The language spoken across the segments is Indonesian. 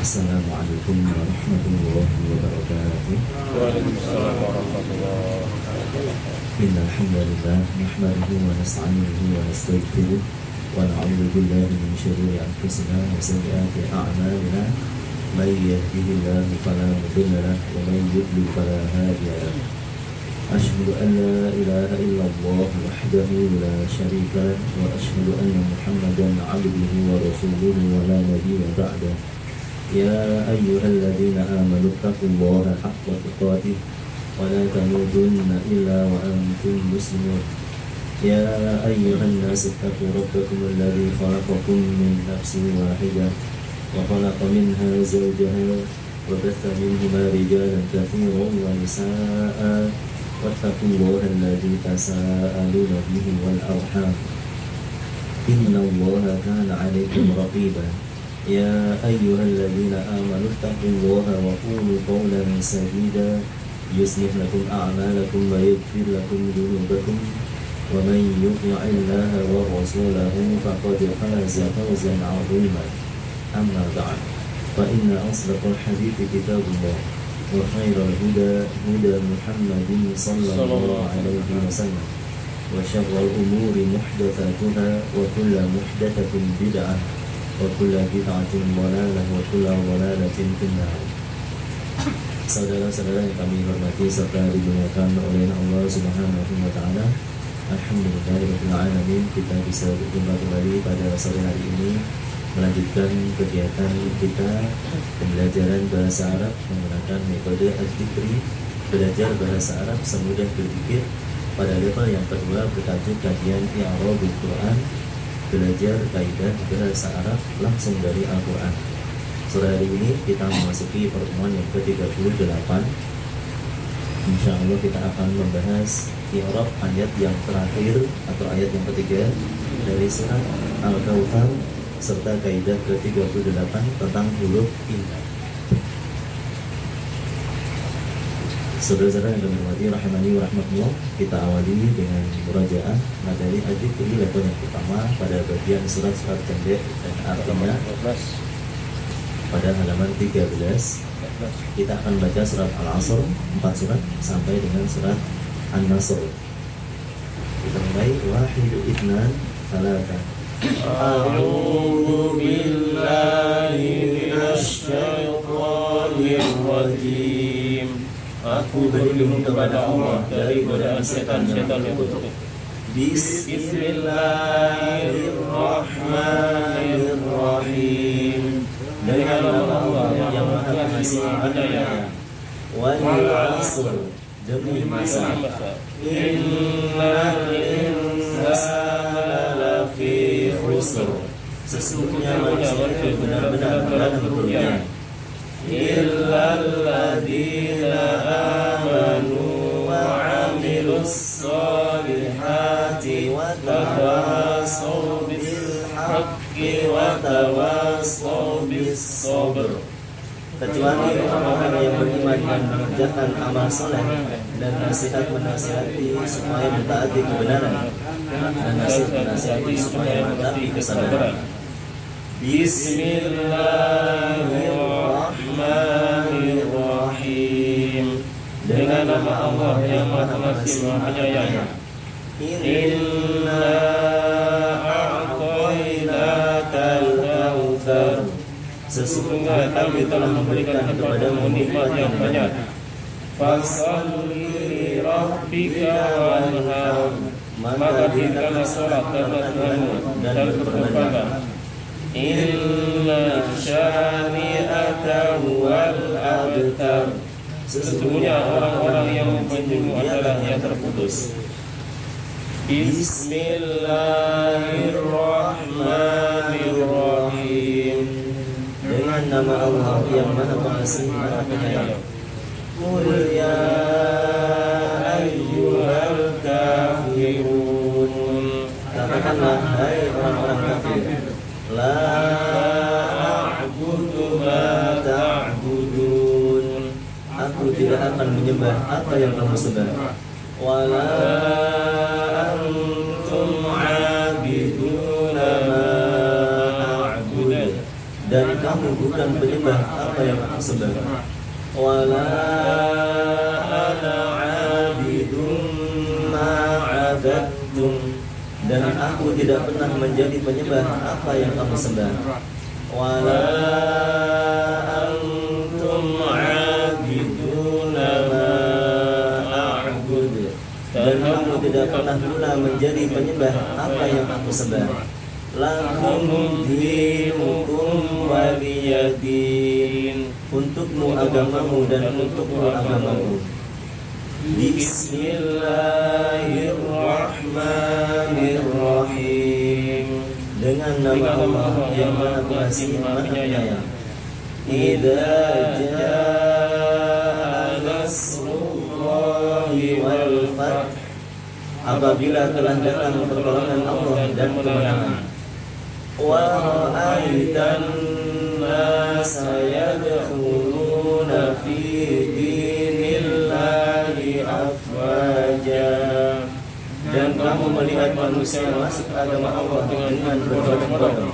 Assalamualaikum warahmatullahi wabarakatuh. Waalaikumsalam warahmatullahi wabarakatuh. Innal hamdalillah nahmaduhu wa nasta'inuhu wa nastaghfiruh wa na'udzu billahi min shururi anfusina wa sayyiati a'malina. May yahdihillahu fala mudilla lahu wa may yudlil fala hadiya lahu. Asyhadu an la ilaha illallah wahdahu la syarika lahu wa asyhadu anna Muhammadan 'abduhu wa rasuluhu wa la nabiyya ba'dahu. Ya ayyuhalladzina amanu taqullaha haqqa tuqatih wa la tamutunna illa wa antum muslimun. Ya ayyuhan nasu taqu rabbakum alladzi khalaqakum min nafsin wahidah wa khalaqa minha zawjaha wa batha minhuma rijalan katsiran wa nisaa'a wattaqullaha alladzi tasaaluna bihi wal arham innallaha kana 'alaykum raqiban. Ya ayyuhalladzina amanu taqullaha wa qulu qawlan sadida yuslih lakum a'malakum wa yaghfir lakum dhunubakum wa man yuti'illaha wa rasulahu faqad faza fawzan 'azima. Amma ba'd, fa inna asdaqal hadithi kitabullah wa khairal huda huda Muhammadin sallallahu alaihi wasallam wa syarrul umuri muhdatsatuha wa kullu muhdatsatin bid'ah wa kullu bid'atin dhalalah wa kullu dhalalatin finnar. Saudara-saudara yang kami hormati serta dimuliakan oleh Allah Subhanahu wa taala, alhamdulillahirabbil alamin, kita bisa berjumpa kembali pada sore hari ini melanjutkan kegiatan kita pembelajaran bahasa Arab menggunakan metode Az-Zikri, belajar bahasa Arab semudah berzikir pada level yang kedua bertajuk kajian I'rabul Quran, belajar kaidah bahasa Arab langsung dari Al-Quran. Sore hari ini kita memasuki pertemuan yang ke-38. Insya Allah kita akan membahas i'rab ayat yang terakhir atau ayat yang ketiga dari surat Al-Kautsar serta kaidah ke-38 tentang huruf inna. Saudara-saudara yang kami hormati rahimani wa rahmatullah, kita awali dengan murajaah materi Az-Zikri level yang pertama pada bagian surat-surat pendek dan artinya pada halaman 13. Kita akan baca surat Al-Asr 4 surat sampai dengan surat An-Nasr. Kita mulai wahid itnan salata. A'udzu billahi minasy syaithanir rajim. Aku berlindung kepada Allah dari godaan setan-setan yang buruk. Bismillahirrahmanirrahim. Dengan nama Allah yang Maha Pengasih Penyayang. Wal 'asr, demi masa. Innal insana lafi khusr. Sesungguhnya manusia benar-benar dalam kerugian. Illal ladzina amanu wa 'amilus solihati wa tawasaw bil haqqi wa tawasaw bis sabr. Kecuali orang-orang yang beriman dan mengerjakan amal saleh dan nasihat menasihati supaya mentaati kebenaran dan nasihat menasihati supaya mentaati kesabaran. Bismillahirrahmanirrahim. Dengan nama Allah yang Maha Pengasih Penyayang. Inna a'tainakal kautsar. Sesungguhnya kami telah memberikan kepadamu nikmat yang banyak. Fasholli li rabbika wanhar. Maka dirikanlah sholat karena Tuhanmu dan berkorban. Inna syani'aka huwal abtar. Sesungguhnya orang-orang yang membenci adalah yang terputus. Bismillahirrahmanirrahim. Dengan nama Allah yang Maha Pengasih Maha Penyayang. Qul ya ayyuhal kafirun. Katakanlah hai orang-orang kafir. La a'budu ma ta'budun. Aku tidak akan menyembah apa yang kamu sembah. Wala antum 'abiduna ma a'budu. Dan kamu kamu bukan penyembah apa yang aku sembah. Wala ana 'abidun ma 'abadtum, dan aku tidak pernah menjadi penyembah apa yang kamu sembah. Wala antum 'abiduna ma a'bud, dan kamu tidak pernah pula menjadi penyembah apa yang aku sembah. Lakum dinukum waliyadin, untukmu agamamu dan untukmu agamamu. Bismillahirrahmanirrahim, dengan nama Allah yang Maha Pengasih Maha Penyayang. Idza jaa nasrullahi wal fath, apabila telah datang pertolongan Allah dan kemenangan. Wa ra'aitan nasa yadkhuluna fi dinillahi afwaja, dan kamu melihat manusia masuk agama Allah dengan berbondong-bondong.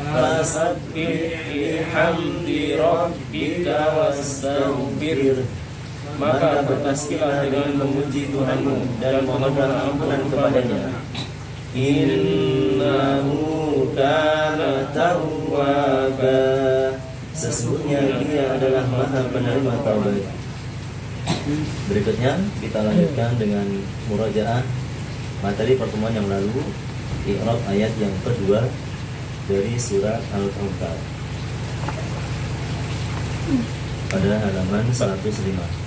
Fasabbih bihamdi rabbika wastaghfir, maka bertasbihlah dengan memuji Tuhanmu dan memohon ampunan kepadanya. Innahu kana tawwaba, sesungguhnya Dia adalah Maha penerima taubat. Berikutnya kita lanjutkan dengan murajaah materi pertemuan yang lalu, i'rab ayat yang kedua dari surat Al-Kautsar pada halaman 105.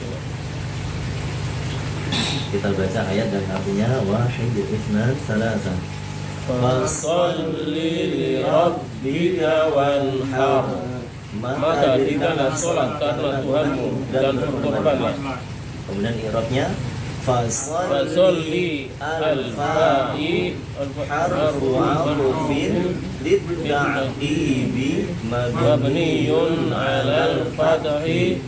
Kita baca ayat dan artinya. Wahid itsnan salasan. Fasholli li rabbika wanhar, maka dirikanlah sholat karena Tuhanmu dan berkorbanlah. Kemudian i'rabnya fasholli al-fa'i harfu 'atfin lit-ta'qibi mabniyun 'alal fathi.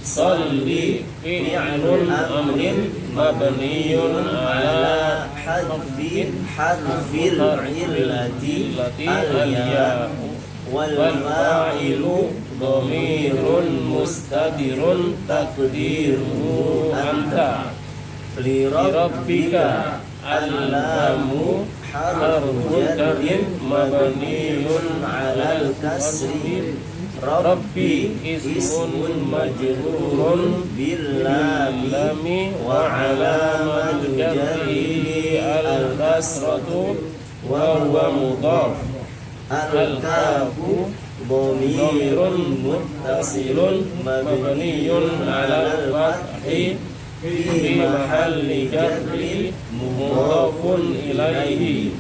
Salli fi'lun amrin mabniyun ala hadfin harfil illati al-ya wal fa'ilu dhamirun mustatirun taqdiruhu anta. Li rabbika allamu harfu jarrin mabniyun alal kasri. Rabbi ismun majrurun bil lami wa alamatu jarrihi al kasratu wa huwa mudhaf. Al kafu dhamirun muttasilun mabniyun ala al fathi fi mahalli jarri mudhafun ilaihi.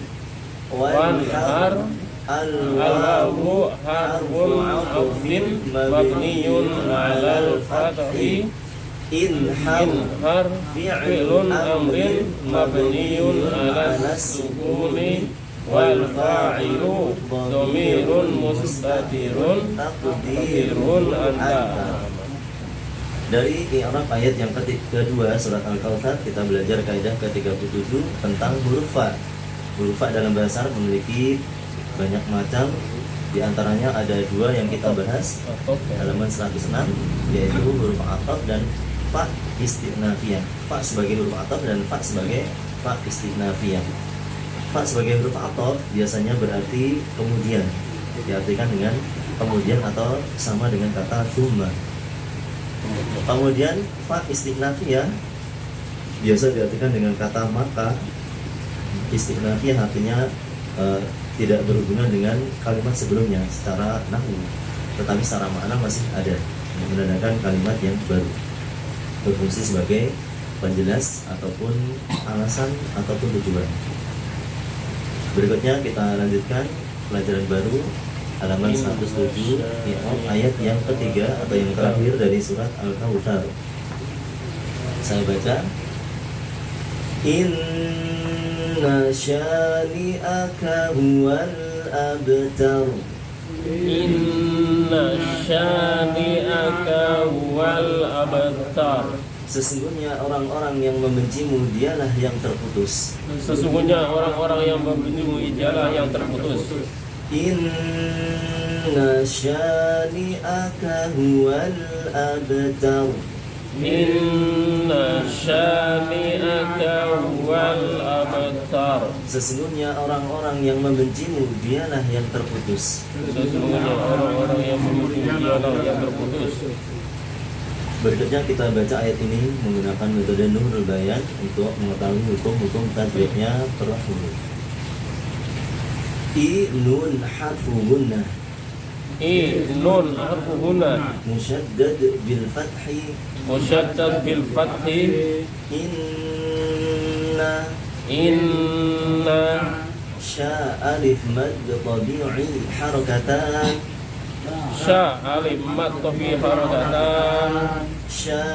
Wan har al-wawu harfun 'atfin mabniyun 'alal fathi. Inhar fi'lun amrin mabniyun 'alas sukuni wal fa'ilu dhamirun mustatirun taqdirun anta. Dari i'rab ayat yang kedua surat Al-Kautsar kita belajar kaidah ke-37 tentang huruf fa. Huruf fa dalam bahasa Arab memiliki banyak macam, di antaranya ada dua yang kita bahas halaman 106, yaitu huruf ataf dan fa istinafiyah. Fa sebagai huruf ataf dan fa sebagai fa istinafiyah. Fa sebagai huruf ataf biasanya berarti kemudian, diartikan dengan kemudian atau sama dengan kata tsumma. Kemudian fa istinafiyah biasa diartikan dengan kata maka. Istinafiyah artinya tidak berhubungan dengan kalimat sebelumnya secara nahwu, tetapi secara makna masih ada, menandakan kalimat yang baru, berfungsi sebagai penjelas ataupun alasan ataupun tujuan. Berikutnya kita lanjutkan pelajaran baru halaman 107, ayat yang ketiga atau yang terakhir dari surat Al-Kautsar. Saya baca. Inna syani'aka huwal abtar. Inna syani'aka huwal abtar. Sesungguhnya orang-orang yang membencimu dialah yang terputus. Sesungguhnya orang-orang yang membencimu dialah yang terputus. Inna Inna syani'aka huwal abtar. Inna syani'aka huwal abtar. Sesungguhnya orang-orang yang membencimu dialah yang terputus. Sesungguhnya orang-orang yang membencimu dialah yang terputus. Berikutnya kita baca ayat ini menggunakan metode Nurul Bayan untuk mengetahui hukum-hukum tajwidnya per huruf. I nun harfu gunnah. I nun harfu gunnah. Musyaddad bil fathi. Musyaddad bil fathi. Inna sya alif mad tabi'i harakatan. Sya alif mad tabi'i harakatan. Sya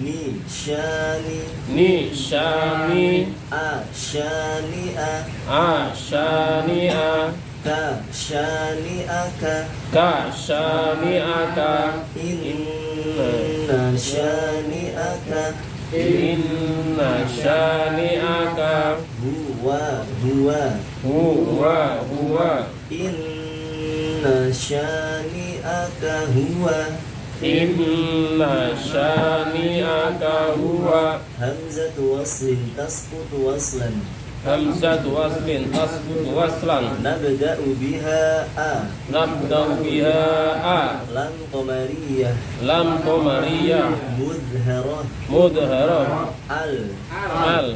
ni syani. Ni syani. A syani'a. A syani'a. Ka syani'aka. Ka syani'aka. Inna syani'aka. Inna syani'aka. Huwa. Inna syani'aka huwa. Inna syani'aka huwa. Hamzatu waslin tasqutu waslan. Hamzatu waslin tasqutu waslan. Nabda'u biha a. Nabda'u biha a. Lam qamariyah. Lam qamariyah. Mudharah. Mudharah. Al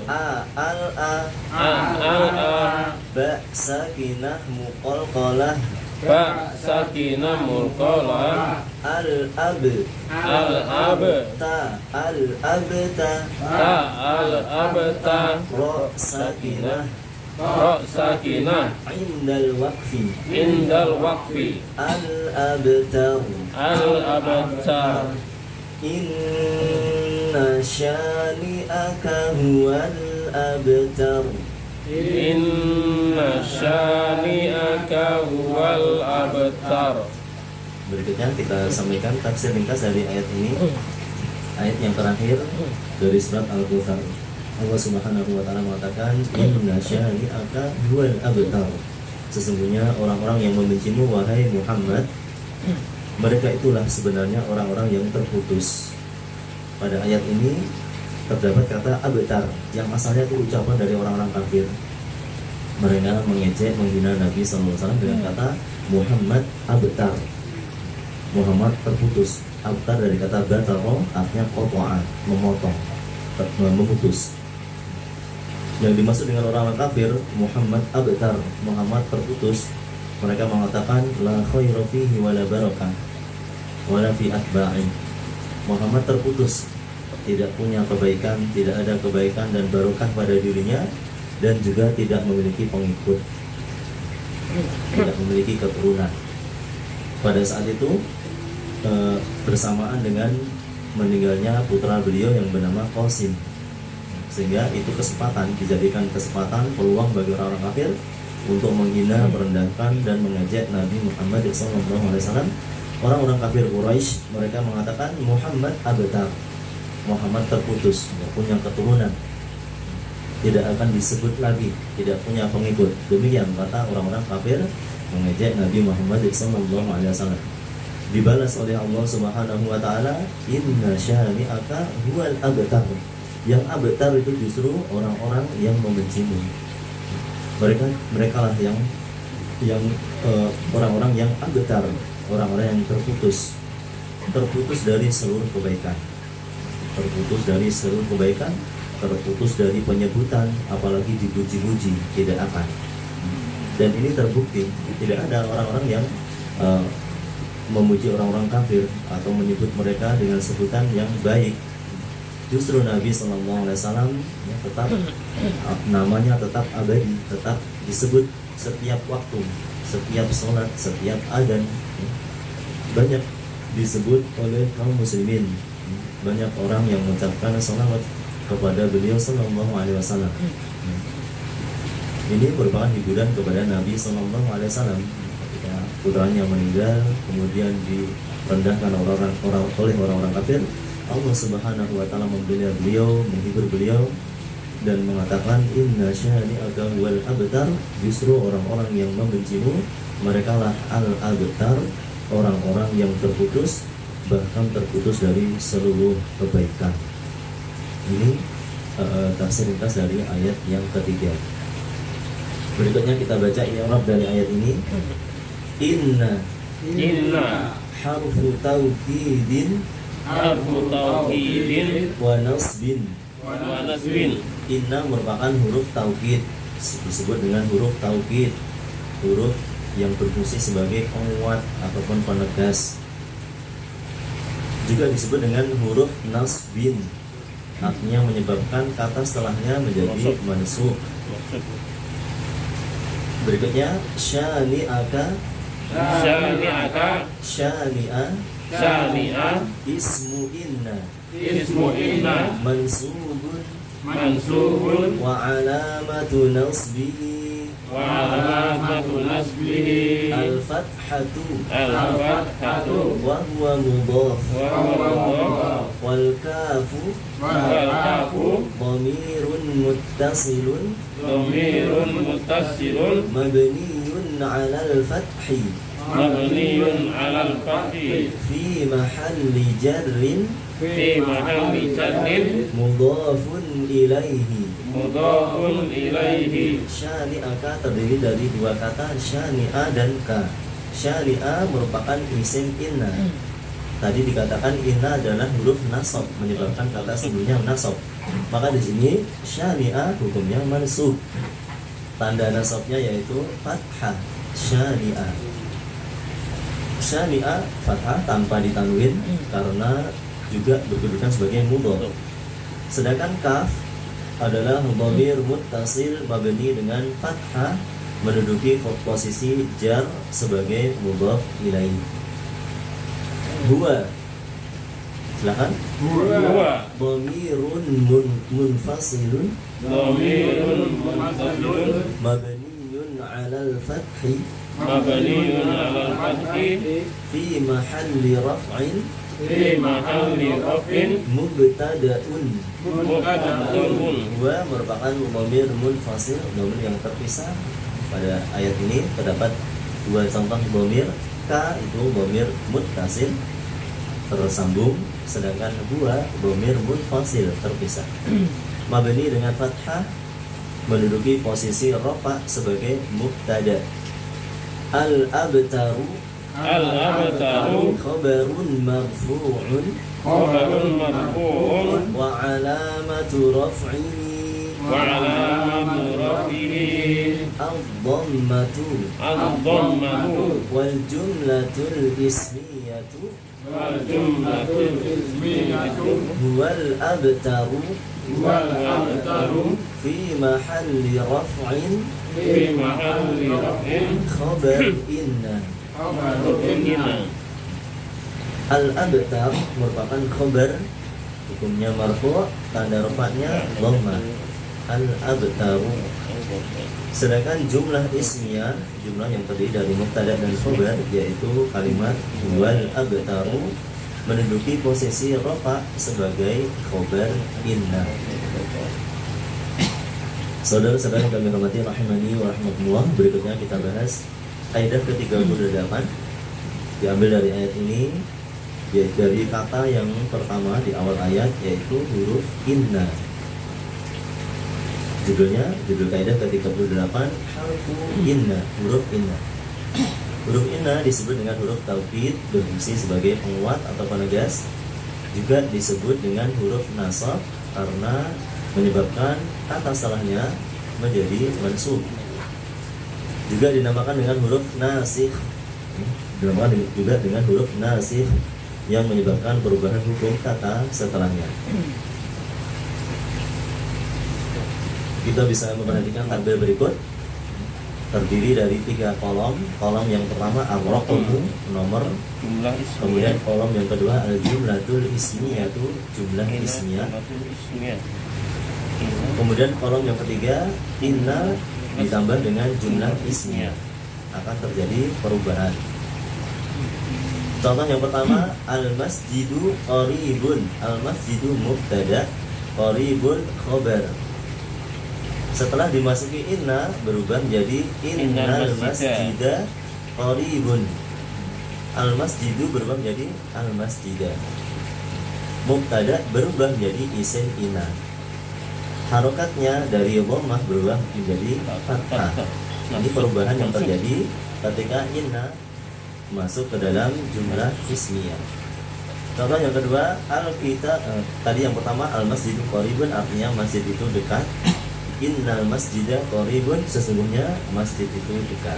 A. Ba sakinah muqalqalah. Ba sakinah mulqalah. Al ab. Ta al abta. Ra sakinah. Indal waqfi. Al abtar. Inna syani'aka huwal abtar. Inna syani'aka huwal abtar. Berikutnya kita sampaikan tafsir ringkas dari ayat ini. Ayat yang terakhir dari surat Al-Kautsar. Allah Subhanahu wa taala mengatakan inna syani'aka huwal abtar. Sesungguhnya orang-orang yang membencimu wahai Muhammad, mereka itulah sebenarnya orang-orang yang terputus. Pada ayat ini terdapat kata abtar yang asalnya itu ucapan dari orang-orang kafir. Mereka mengejek, menghina Nabi SAW dengan kata Muhammad abtar. Muhammad terputus. Abtar dari kata bataro artinya qata'a, memotong, memutus. Yang dimaksud dengan orang-orang kafir Muhammad abtar, Muhammad terputus. Mereka mengatakan la khaira fihi wala barakah wala fi atba'i. Muhammad terputus, tidak punya kebaikan, tidak ada kebaikan dan barokah pada dirinya, dan juga tidak memiliki pengikut, tidak memiliki keturunan. Pada saat itu bersamaan dengan meninggalnya putra beliau yang bernama Qasim, sehingga itu kesempatan, dijadikan kesempatan, peluang bagi orang-orang kafir untuk menghina, merendahkan dan mengejek Nabi Muhammad SAW. Orang-orang kafir Quraisy mereka mengatakan Muhammad abtar, Muhammad terputus, tidak punya keturunan, tidak akan disebut lagi, tidak punya pengikut. Demikian kata orang-orang kafir mengejek Nabi Muhammad SAW. Dibalas oleh Allah Subhanahu wa taala, inna syani'aka huwal abtar. Yang abtar itu justru orang-orang yang membencimu. Mereka lah yang orang-orang yang abtar, orang-orang yang terputus dari seluruh kebaikan, terputus dari seluruh kebaikan, terputus dari penyebutan, apalagi dipuji-puji, tidak akan. Dan ini terbukti, tidak ada orang-orang yang memuji orang-orang kafir atau menyebut mereka dengan sebutan yang baik. Justru Nabi SAW tetap namanya tetap abadi, tetap disebut setiap waktu, setiap sholat, setiap adzan. Banyak disebut oleh kaum muslimin, banyak orang yang mengucapkan salawat kepada beliau SAW. Ini merupakan hiburan kepada Nabi SAW. Ketika putranya meninggal, kemudian direndahkan oleh orang-orang kafir, Allah Subhanahu wa taala membela beliau, menghibur beliau dan mengatakan inna syani'aka wal abtar. Justru orang-orang yang membencimu mereka lah al-abtar, orang-orang yang terputus, bahkan terputus dari seluruh kebaikan. Ini tafsir ringkas dari ayat yang ketiga. Berikutnya kita baca i'rab dari ayat ini. Inna harfu taukidin wa nasbin. Inna merupakan huruf taukid, disebut dengan huruf taukid, huruf yang berfungsi sebagai penguat ataupun penegas. Juga disebut dengan huruf nasbin, artinya menyebabkan kata setelahnya menjadi mansub. Berikutnya syani'aka, syani'a ismu inna mansubun wa alamatu nasbihi al-fathatu wa huwa mudhaf wal kafu dhamirun muttasilun mabniyun 'ala al-fathi fi mahalli jarrin mudhafun ilaihi. Syani'aka terdiri dari dua kata syani'a dan ka. Syani'a merupakan isim inna. Tadi dikatakan inna adalah huruf nasab, menyebabkan kata sebelumnya nasab. Maka di sini syani'a hukumnya mansub. Tanda nasabnya yaitu fathah. Syani'a fathah tanpa ditanwin karena juga berkedudukan sebagai mudhaf. Sedangkan kaf adalah dhamir muttasil mabni dengan fathah menduduki posisi jar sebagai mudhaf ilaihi. Huwa, silakan. Huwa dhamirun munfasilun mabniun 'alal fathi fi mahalli raf'in mubtada'un. Wa merupakan dhamir munfasil, dhamir yang terpisah. Pada ayat ini terdapat dua contoh dhamir. Ka itu dhamir muttasil tersambung, sedangkan huwa dhamir munfasil terpisah. Mabni dengan fathah menduduki posisi rafa sebagai mubtada. Al-abtaru khabarun marfu'un wa alamatu raf'ihi ad-dhammatu wal jumlatul ismiyatu huwal abtaru fi mahalli raf'in khabar inna. Al-abtar merupakan khabar, hukumnya marfu', tanda rafa'nya dhammah. Al-abtaru. Sedangkan jumlah ismiyah, jumlah yang terdiri dari mubtada dan khabar, yaitu kalimat wal abtaru, menduduki posisi rafa sebagai khabar inna. Saudara-saudara yang kami hormati rahimani wa rahmatullah, berikutnya kita bahas kaidah ke-38 diambil dari ayat ini, yaitu dari kata yang pertama di awal ayat, yaitu huruf inna. Judul kaidah ke-38 harfu inna, huruf inna. Huruf inna disebut dengan huruf taukid, berfungsi sebagai penguat atau penegas. Juga disebut dengan huruf nasab karena menyebabkan kata setelahnya menjadi mansub. Juga dinamakan dengan huruf nasikh. Dinamakan juga dengan huruf nasikh yang menyebabkan perubahan hukum kata setelahnya. Kita bisa memperhatikan tabel berikut. Terdiri dari 3 kolom. Kolom yang pertama ar-raqmu, nomor, kemudian kolom yang kedua al-jumlatul ismiyatu, jumlah ismiyah. Kemudian kolom yang ketiga inna ditambah dengan jumlah ismiyah, akan terjadi perubahan. Contoh yang pertama, al-masjidu qaribun. Al-masjidu mubtada, qaribun khabar. Setelah dimasuki inna berubah menjadi innal masjida qaribun. Al-masjidu berubah menjadi al-masjidah. Mubtada berubah menjadi isim inna. Harokatnya dari dhammah berubah menjadi fathah. Ini perubahan yang terjadi ketika inna masuk ke dalam jumlah ismiyah. Contoh yang kedua, tadi yang pertama al-masjidu qaribun, artinya masjid itu dekat. Innal masjidah qaribun, sesungguhnya masjid itu dekat.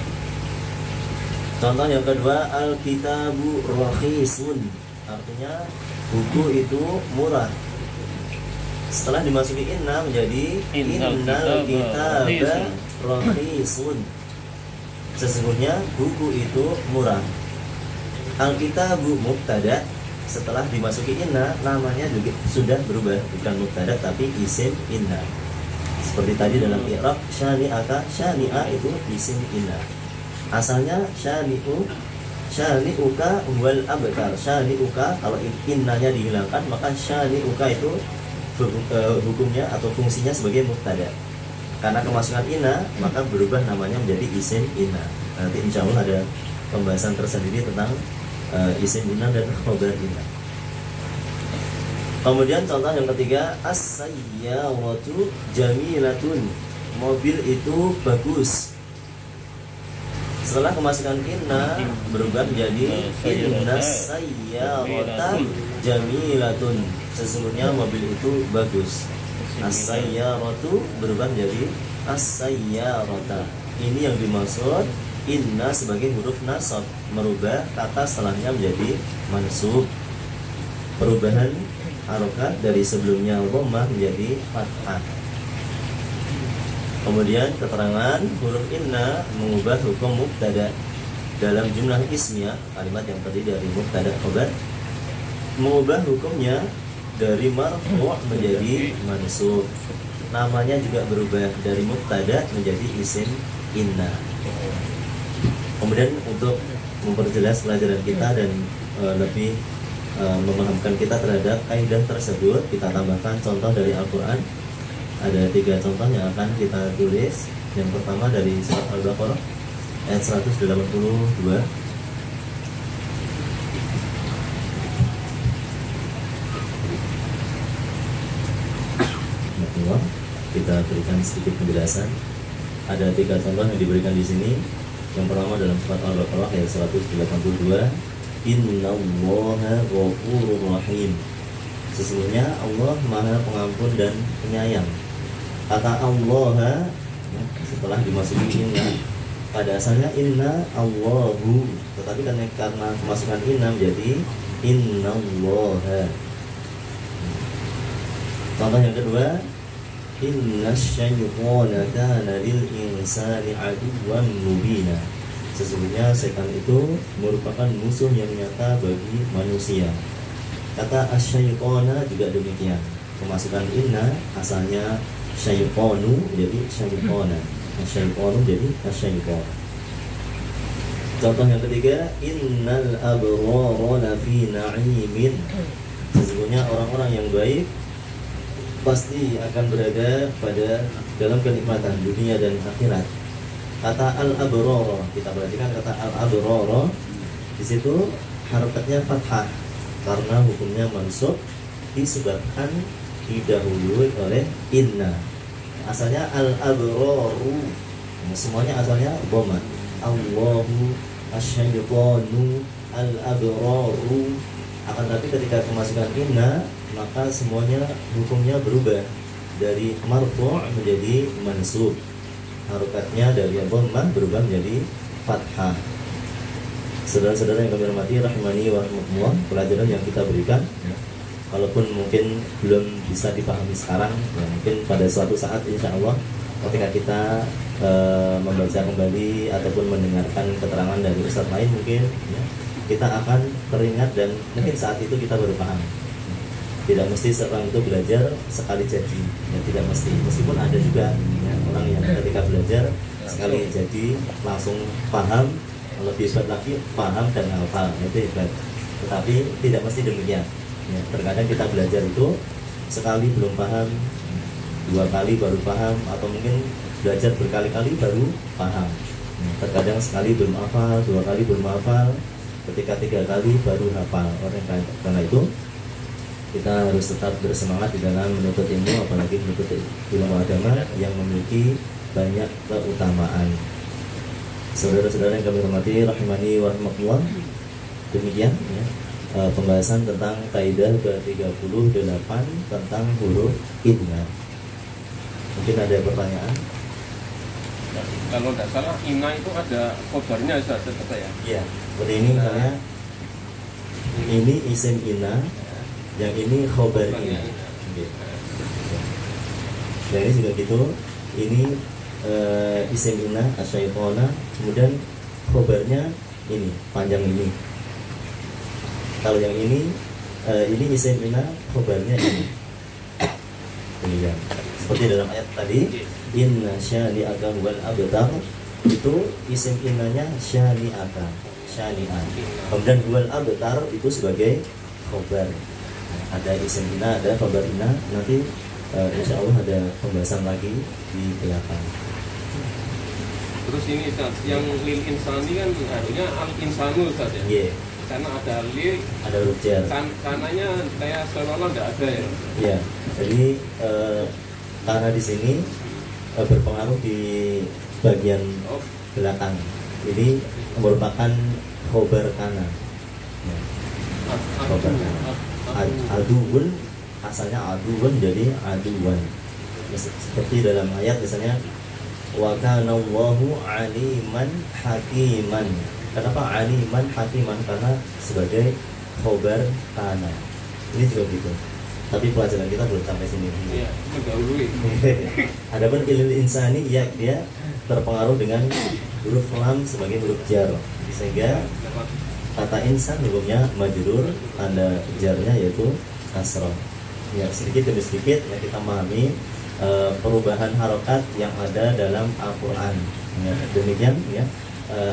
Contoh yang kedua, al-kitabu rakhisun, artinya buku itu murah. Setelah dimasuki inna menjadi innal kitaba rakhisun, sesungguhnya buku itu murah. Al-kitabu mubtada, setelah dimasuki inna namanya juga sudah berubah, bukan mubtada tapi isim inna. Seperti tadi dalam i'rab syani'aka, syani'a itu isim inna. Asalnya syani'uka wal abtar. Syani'uka, kalau innanya dihilangkan maka syani'uka itu hukumnya atau fungsinya sebagai mubtada. Karena kemasukan inna maka berubah namanya menjadi isim inna. Nanti insya Allah ada pembahasan tersendiri tentang isim inna dan khabar inna. Kemudian contoh yang ketiga, as-sayyaratu jamilatun, mobil itu bagus. Setelah kemasukan inna berubah menjadi inna sayyarata jamilatun, sesungguhnya mobil itu bagus. As-sayyaratu berubah menjadi as-sayyarata. Ini yang dimaksud inna sebagai huruf nasab, merubah kata setelahnya menjadi mansub. Perubahan harokat dari sebelumnya dhammah menjadi fathah. Kemudian keterangan huruf inna mengubah hukum mubtada dalam jumlah ismiyah, kalimat yang terdiri dari mubtada khabar, mengubah hukumnya dari marfu' menjadi mansub. Namanya juga berubah dari mubtada menjadi isim inna. Kemudian untuk memperjelas pelajaran kita dan lebih memahamkan kita terhadap kaidah tersebut, kita tambahkan contoh dari Al-Quran. Ada 3 contoh yang akan kita tulis. Yang pertama dari surat Al-Baqarah ayat 182. Kita berikan sedikit penjelasan. Ada 3 contoh yang diberikan di sini. Yang pertama dalam surat Al-Baqarah ayat 182. Innallaha ghafurur rahim, sesungguhnya Allah Maha Pengampun dan Penyayang. Kata Allah setelah dimasuki inna, pada asalnya inna Allahu, tetapi karena kemasukan inna menjadi innallaha. Contoh yang kedua, innasyaiṭana kana lil insani aduwwan mubina, sesungguhnya setan itu merupakan musuh yang nyata bagi manusia. Kata asyaitona juga demikian. Kemasukan inna asalnya syaitonu jadi syaitona, asyaitonu jadi asyaiton. Contoh yang ketiga, innal abrara lafi na'imin, sesungguhnya orang-orang yang baik pasti akan berada pada dalam kenikmatan dunia dan akhirat. Kata al-abrara, kita perhatikan kata al-abrara di situ harokatnya fathah karena hukumnya mansub disebabkan didahului oleh inna. Asalnya al-abraru, semuanya asalnya dhammah. Allahu asyaitonu al-abraru. Akan tapi ketika kemasukan inna maka semuanya hukumnya berubah dari marfu' menjadi mansub. Harokatnya dari dhammah berubah menjadi fathah. Saudara-saudara yang kami hormati rahimani wa rahmatullah, pelajaran yang kita berikan kalaupun mungkin belum bisa dipahami sekarang, ya mungkin pada suatu saat insya Allah ketika kita membaca kembali ataupun mendengarkan keterangan dari ustadz lain mungkin ya, kita akan teringat dan mungkin saat itu kita baru paham. Tidak mesti seorang itu belajar sekali jadi, ya tidak mesti. Meskipun ada juga ya, orang yang ketika belajar sekali jadi langsung paham, lebih hebat lagi paham dan hafal, itu hebat. Tetapi tidak mesti demikian. Ya, terkadang kita belajar itu sekali belum paham, 2 kali baru paham, atau mungkin belajar berkali-kali baru paham. Terkadang sekali belum hafal, 2 kali belum hafal, ketika 3 kali baru hafal. Karena itu kita harus tetap bersemangat di dalam menuntut ilmu, apalagi menuntut ilmu agama yang memiliki banyak keutamaan. Saudara-saudara yang kami hormati, rahimani wa rahmatullah, demikian ya, pembahasan tentang kaidah ke-38 tentang huruf inna. Mungkin ada pertanyaan? Kalau tidak salah inna itu ada khobarnya saja ya? Iya, seperti ini misalnya, ini isim inna, yang ini khobar inna. Dan ini juga gitu, ini isim inna asyaitona, kemudian khobarnya ini panjang ini. Kalau yang ini isim inna, khobarnya ini. Demikian. Seperti dalam ayat tadi, inna syani'aka huwal abtar, itu isim innanya syani'aka, syani'an. Kemudian huwal abtar itu sebagai khobar. Ada isim inna, ada khobar inna. Nanti insya Allah ada pembahasan lagi di belakang. Terus ini Ustaz, yang lil insani kan harusnya al insanu Ustaz ya? Iya. Karena ada lil, Ada huruf jar. kananya kayak seolah-olah tidak ada ya? Iya. Jadi karena di sini berpengaruh di bagian belakang. Ini merupakan khobar kana. Ya. Khobar kana. Aduun, asalnya aduun jadi aduan. Seperti dalam ayat misalnya, wa kana Allahu aliman hakiman. Kenapa aliman hakiman? Karena sebagai khobar kana. Ini juga gitu. Tapi pelajaran kita belum sampai sini. Iya, mendahului. Adapun ilil insani, ya dia terpengaruh dengan huruf lam sebagai huruf jar, sehingga kata insan hukumnya majrur, tanda jarnya yaitu kasroh. Ya, sedikit demi sedikit ya kita memahami perubahan harokat yang ada dalam Al-Quran. Ya, demikian ya,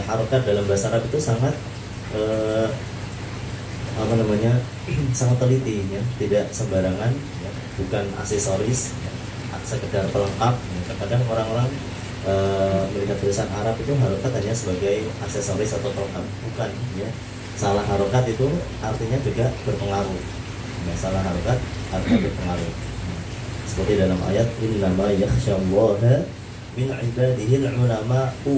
harokat dalam bahasa Arab itu sangat sangat teliti ya, tidak sembarangan ya, bukan aksesoris ya, sekedar pelengkap ya. Terkadang orang-orang melihat tulisan Arab itu harokat hanya sebagai aksesoris atau pelengkap, bukan ya. Salah harokat itu artinya juga berpengaruh ya, salah harokat artinya berpengaruh ya. Seperti dalam ayat innama yakhsyallaha min ibadihil ulama'u,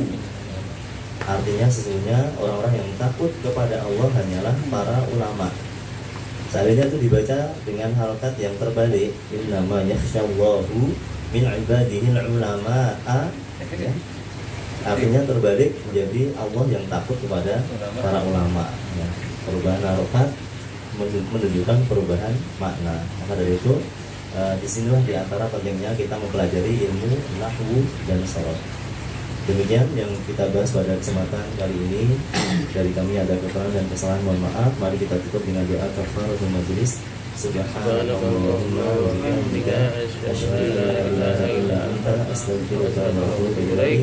artinya sesungguhnya orang-orang yang takut kepada Allah hanyalah para ulama. Seandainya itu dibaca dengan harokat yang terbalik, innama yakhsyallahu min ibadihil ulama'a ya, artinya terbalik menjadi Allah yang takut kepada para ulama ya. Perubahan harokat menunjukkan perubahan makna. Maka dari itu disinilah diantara pentingnya kita mempelajari ilmu nahwu dan sharaf. Demikian yang kita bahas pada kesempatan kali ini. Dari kami ada kekurangan dan kesalahan, mohon maaf. Mari kita tutup dengan doa kafaratul majelis. Subhanallahumma wa bihamdika asyhadu an la ilaha illa anta astaghfiruka wa atubu ilaik.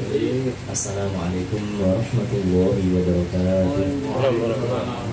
Assalamualaikum warahmatullahi wabarakatuh.